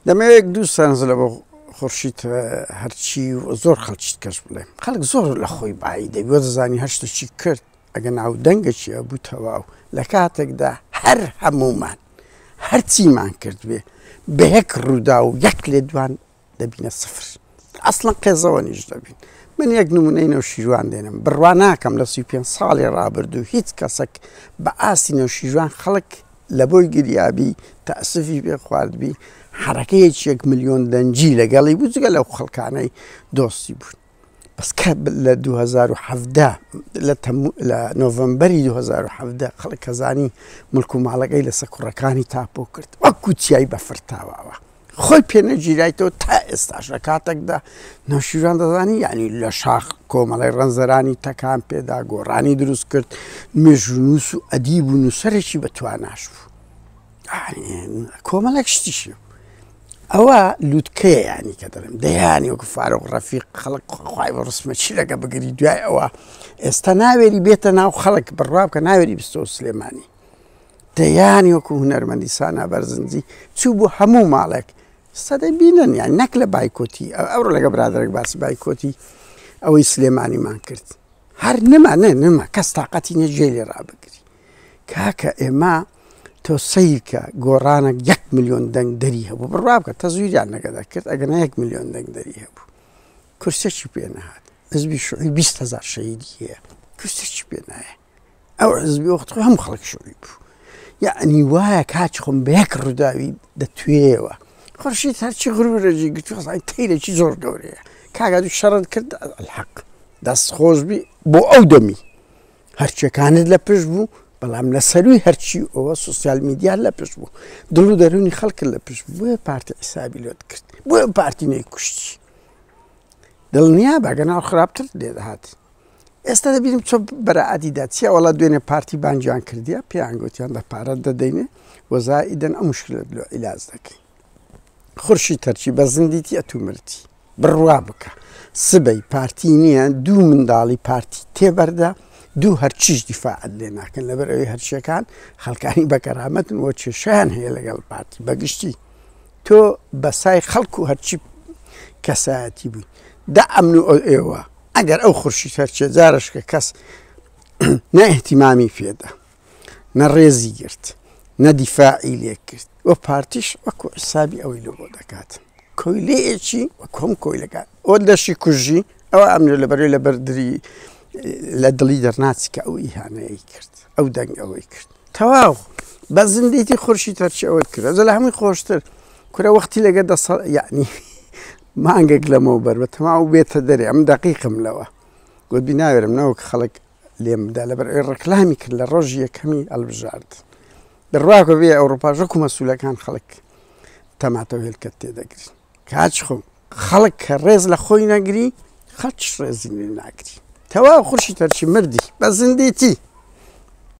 دەمەوێت دوو سانز لە بۆ خورشید هەرچی زۆر خەڵکیت کەش بڵێ خەڵک زۆر لە خۆی باایی دەبی وە دەزانی هەر شتێکی کرد ئەگە ناودەنگێکی ئەبوو تەواو لە کاتێکدا هەر هەمومان هەرچیمان کرد بێ بە یەک ڕوودا و یەک لێ دوان دەبینە سفر ئەسڵەن قێزەوە نیش دەبین. من یەک نمونەی نەوشیروان دێنم بڕوا ناکەم لە 35 ساڵی ڕابردوو هیچ کەسێک بە ئاسی نەوشیروان خەڵک لە بۆی گریابی تەئسفی پێ خواردبی حرەکەیەکی 1 ملیۆن دەنجی لەگەڵی بوو جگە لەو خەڵکانەی دۆستی بوون. بەس کە لە 2017 لە نۆڤەمبەری 2017 خەڵک کەزانی ملک و ماڵەکەی لە سەکوڕەکانی تاپۆ کرد وەکو چیای بەفرتاوەوە خۆی پێنەگیرایەوە تا ئێستاش لە کاتێکدا نەوشیروان دەزانی یعنی لە شاخ کۆمەڵی ڕەنزەرانی تەکان پێدا گۆڕانی دروست کرد مێژونووس و ئەدیب و نووسەرێکی بەتواناش بوو کۆمەڵێک شتیشی ئەوە لووتکەیە ینی کە دەڵێم دەیانی وەکو فارۆق ڕەفیق خەڵک خوای بە ڕسمە چی لەگە بگری دوای ئەوە ئێستا ناوێری بێتە ناو خەڵک بڕوا بکە ناوێری بستەوە سلێمانی دەیانی وەکو هونەرمەندی سانا بەرزنجی چوو بوو هەموو ماڵێک سەدەی بینن یان نەک لە بایکۆتی ئەوڕۆ لەگە برادێک باسی بایکۆتی ئەوەی سلێمانیمان کرد هەر نەما کەس تااقەتی نەجێ لێ ڕابگری کاکە ئێمە تۆ سیرکە گۆڕانێک 1 ملیۆن دەنگ دەری هەبوو بڕوا بکە تەزویریان نەگەدا کرد ئەگەنە 1 ملیۆن دەنگ دەری هەبوو کورسێکی پێ نەهات حزبی شوعی 20,000 شەهیدی هەیە کورسێکی پێ نایە ئەو حزبی وەخت هەموو خەڵک شوعی بوو یعنی وایە کاچ خۆم بە یەک ڕووداوی دەتوێەوە خورشید هەرچی غروورەجی گوتوەزای تەیرێکی زۆر گەورەیە کاگا دوو شەڕت کرد الحەق دەست خۆشبی بۆ ئەو دەمی هەرچیەکانت لە پشت بوو بەڵام لە سەروی هەرچی ئەوە سوسیال میدیا لە پشت بوو دڵ و دەرونی خەڵکت لە پشت بوو بۆیە پارتی حیسابی لێت کرد بۆیە پارتی نەیکوشتی دڵنیا باگەناو خراپتر لێ دەهات ئێستا دەبینم چۆن بەرائەتیدا چیە وەڵا دوێنێ پارتی بانجیان کردیە پێیان گوتیان دە پارەت دەدەینێ وەزائیدەن ئەو مشکلت لێ عیلاج دەکەی خورشید تەرچی بە زندیتی ئەتومرتی بڕوا بکە سبەی پارتی نییە دوو منداڵی پارتی تێبەردا دوو هەرچیش دیفاعت لێ ناکەن لەبەر ئەوەی هەرچیەکان خەڵکانی بەکەرامەتن وە کێشەیان هەیە لەگەڵ پارتی بەگشتی تۆ بەسای خەڵک و هەرچی کەسایەتی بووی دا ئەمن و ئێوە ئەگەر ئەو خورشید هەرچێ جارش کە کەس نە ئیهتیمامی پێدا نە ڕێزی گرت نە دیفاعی لێ کرد وە پارتیش وەکو حسابی ئەوەی لە بۆ دەکات کۆیلەیەکی وەکو هەم کۆیلەکات ئەوە دەشی کوژی ئەوە ئەمنە لەبەرەوەی لە بەردری لە دڵی دەرناچی کە ئەو ئیهانەیەی کرد ئەو دەنگ ئەوەی کرد تەواو بە زندیتی خورشید هەرچی ئەوەت کرد ئەوە لە هەمووی خۆشتر کورە وەختی لەگە یعنی مانگێک لەمەوە بەر بە تەماو بێتە دەرێ ئەم دەقیقم لەوە گوتبی ناوێرم نەوەک خەڵک لێمدا لەبەر ئەوەی ڕەکلامی کرد لە ڕۆژی یەکەمی ئەلبژارد دەڕواکە بێ ئەوروپا ژەکو مەسوولەکان خەڵک تەماتە هێلکەت تێدەگرین کاچ خۆم خەڵک کە ڕێز لە خۆی نەگری خەڵکیش ڕێزی لێ ناگری تەواو خورشید هەرچی مردی بە زندیتی